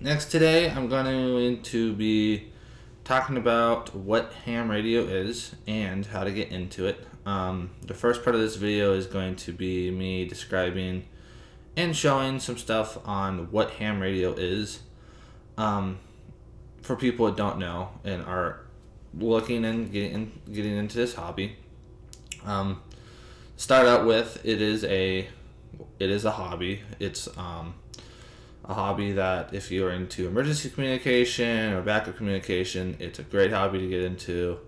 Next, today I'm going to be talking about what ham radio is and how to get into it. The first part of this video is going to be me describing and showing some stuff on what ham radio is, for people that don't know and are looking and getting into this hobby. Start out with it is a hobby. It's a hobby that if you're into emergency communication or backup communication, it's a great hobby to get into.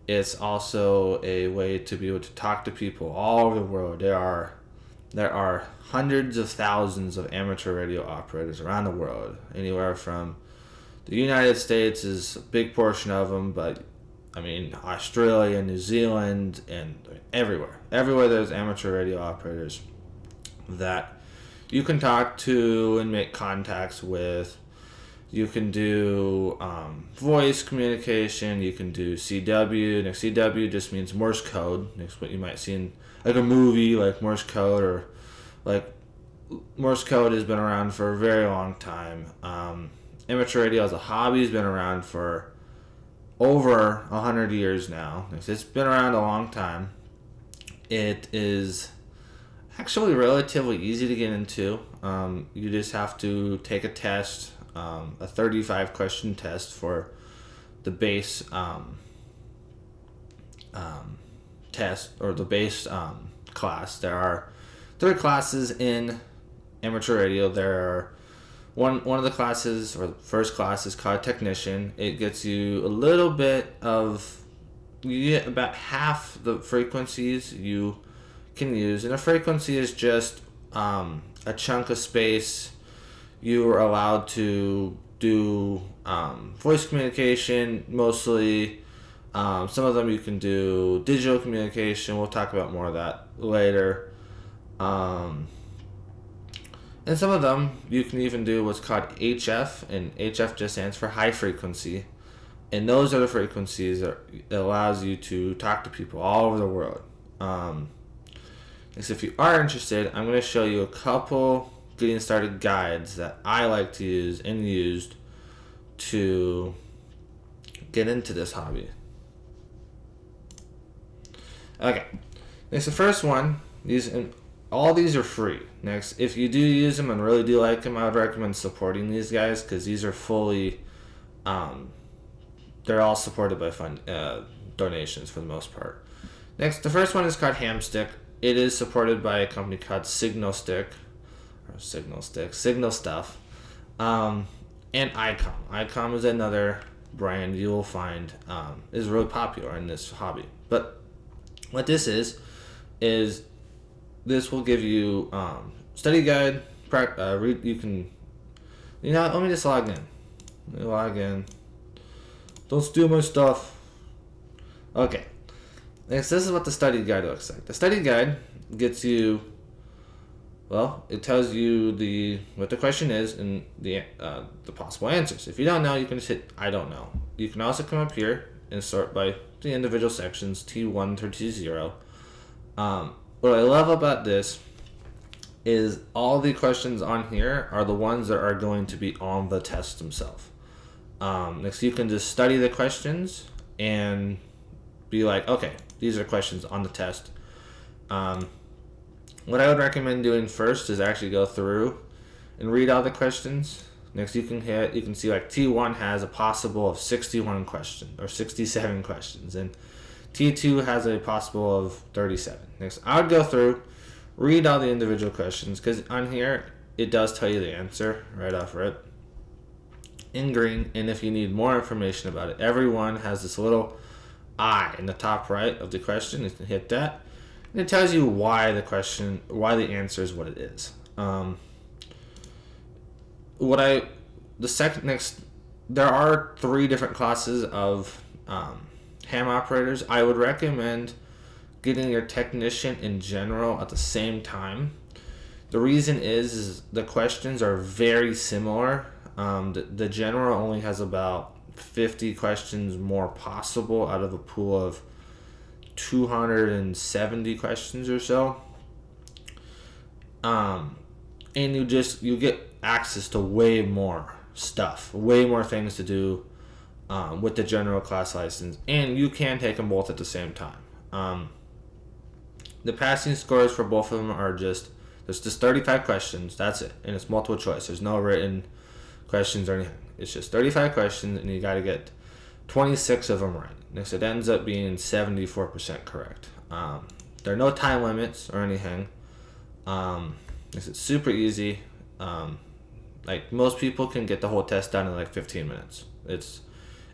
It's also a way to be able to talk to people all over the world. There are hundreds of thousands of amateur radio operators around the world. Anywhere from the United States is a big portion of them, but I mean Australia, New Zealand, and everywhere. Everywhere there's amateur radio operators that you can talk to and make contacts with. You can do voice communication. You can do CW. Now, CW just means Morse code. That's what you might see in like a movie, like Morse code, or like Morse code has been around for a very long time. Amateur radio as a hobby has been around for over 100 years now. It's been around a long time. It is actually relatively easy to get into. You just have to take a test, a 35 question test for the base test or the base class. There are 3 classes in amateur radio. There are one of the classes, or the first class, is called technician. It gets you a little bit of, you get about half the frequencies you can use, and a frequency is just a chunk of space. You are allowed to do voice communication mostly. Some of them you can do digital communication. We'll talk about more of that later. And some of them you can even do what's called HF, and HF just stands for high frequency. And those are the frequencies that allows you to talk to people all over the world. So if you are interested, I'm going to show you a couple getting started guides that I like to use and used to get into this hobby. Okay, next, the first one, all these are free. Next, if you do use them and really do like them, I would recommend supporting these guys, because these are fully, they're all supported by donations for the most part. Next, the first one is called Hamstick. It is supported by a company called Signal Stuff, and ICOM. ICOM is another brand you will find is really popular in this hobby. But what this is this will give you study guide. You can, let me just log in. Don't steal my stuff. Okay. Next, this is what the study guide looks like. The study guide gets you, it tells you what the question is and the possible answers. If you don't know, you can just hit I don't know. You can also come up here and sort by the individual sections, T1 through T0. What I love about this is all the questions on here are the ones that are going to be on the test themselves. Next, you can just study the questions and be like, okay, these are questions on the test. What I would recommend doing first is actually go through and read all the questions. Next, you can see like T1 has a possible of 61 questions or 67 questions, and T2 has a possible of 37. Next, I would go through, read all the individual questions, because on here it does tell you the answer right off rip in green. And if you need more information about it, everyone has this little I in the top right of the question. You can hit that, and it tells you why the answer is what it is. There are 3 different classes of ham operators. I would recommend getting your technician in general at the same time. The reason is the questions are very similar. The general only has about 50 questions more possible out of a pool of 270 questions or so. And you get access to way more stuff, way more things to do with the general class license, and you can take them both at the same time. The passing scores for both of them are there's just 35 questions, that's it, and it's multiple choice. There's no written questions or anything. It's just 35 questions, and you got to get 26 of them right. Next, it ends up being 74% correct. There are no time limits or anything. It's super easy. Like most people can get the whole test done in like 15 minutes. It's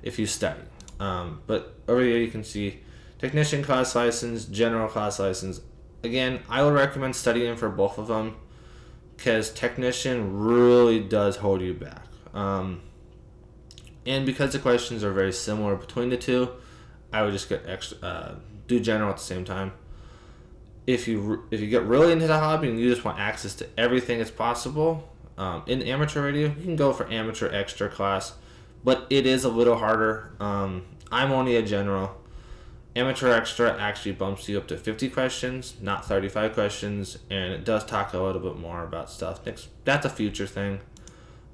if you study. But over here you can see technician class license, general class license. Again, I would recommend studying for both of them because technician really does hold you back. And because the questions are very similar between the two, I would just get do general at the same time. If you get really into the hobby and you just want access to everything as possible, in amateur radio, you can go for amateur extra class, but it is a little harder. I'm only a general. Amateur extra actually bumps you up to 50 questions, not 35 questions, and it does talk a little bit more about stuff. That's a future thing.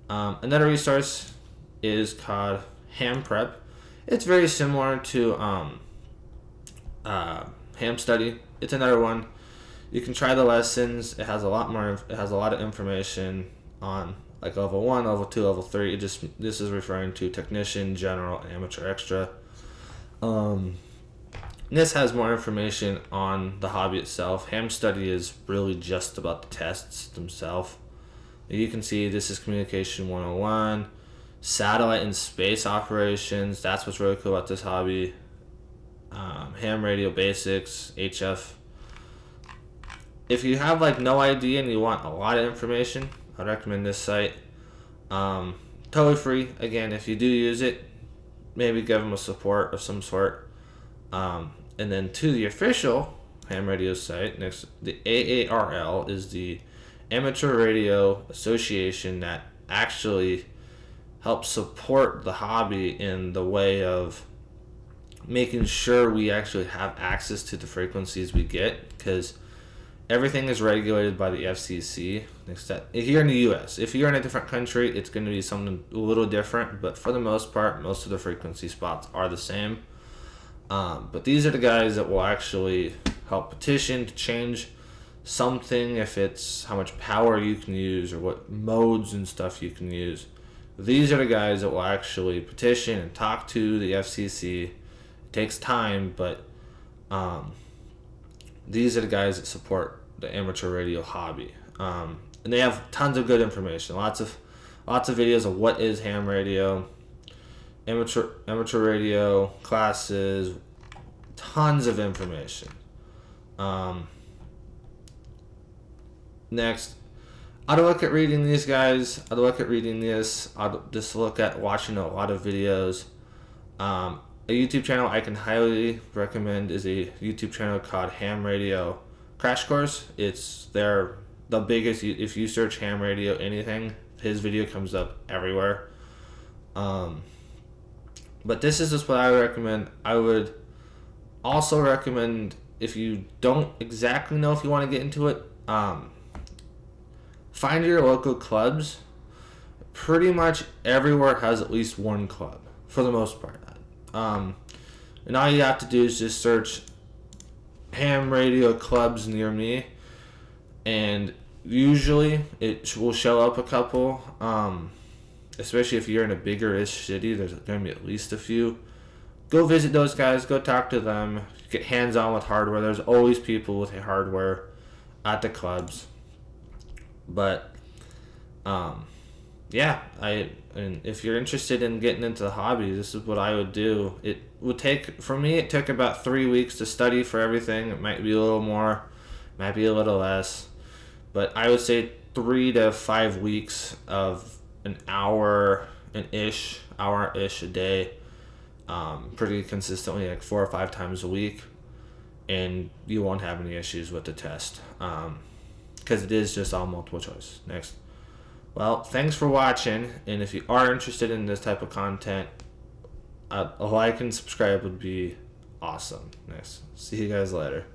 Another resource is called Ham Prep. It's very similar to Ham Study. It's another one. You can try the lessons. It has a lot more. It has a lot of information on like level 1, level 2, level 3. This is referring to technician, general, and amateur extra. This has more information on the hobby itself. Ham Study is really just about the tests themselves. You can see this is Communication 101, satellite and space operations. That's what's really cool about this hobby. Ham Radio Basics, HF. If you have like no idea and you want a lot of information, I'd recommend this site. Totally free. Again, if you do use it, maybe give them a support of some sort. And then to the official Ham Radio site, the AARL is the Amateur Radio Association that actually helps support the hobby in the way of making sure we actually have access to the frequencies we get, because everything is regulated by the FCC. Here in the U.S., if you're in a different country, it's going to be something a little different, but for the most part, most of the frequency spots are the same. But these are the guys that will actually help petition to change something, if it's how much power you can use or what modes and stuff you can use. These are the guys that will actually petition and talk to the FCC. It takes time, but these are the guys that support the amateur radio hobby. And they have tons of good information. Lots of videos of what is ham radio, amateur radio classes, tons of information. Next, I'd look at reading these guys. I'd look at reading this. I'd just look at watching a lot of videos. A YouTube channel I can highly recommend is a YouTube channel called Ham Radio Crash Course. It's the biggest. If you search ham radio anything, his video comes up everywhere. But this is just what I would recommend. I would also recommend, if you don't exactly know if you want to get into it, find your local clubs. Pretty much everywhere has at least one club, for the most part. And all you have to do is just search ham radio clubs near me, and usually it will show up a couple. Especially if you're in a bigger-ish city, there's going to be at least a few. Go visit those guys. Go talk to them. Get hands-on with hardware. There's always people with hardware at the clubs. But, yeah, and if you're interested in getting into the hobby, this is what I would do. It took about 3 weeks to study for everything. It might be a little more, might be a little less. But I would say 3 to 5 weeks of an hour-ish a day, pretty consistently, like 4 or 5 times a week, and you won't have any issues with the test, because it is just all multiple choice. Next. Well, thanks for watching, and if you are interested in this type of content, a like and subscribe would be awesome. Next. See you guys later.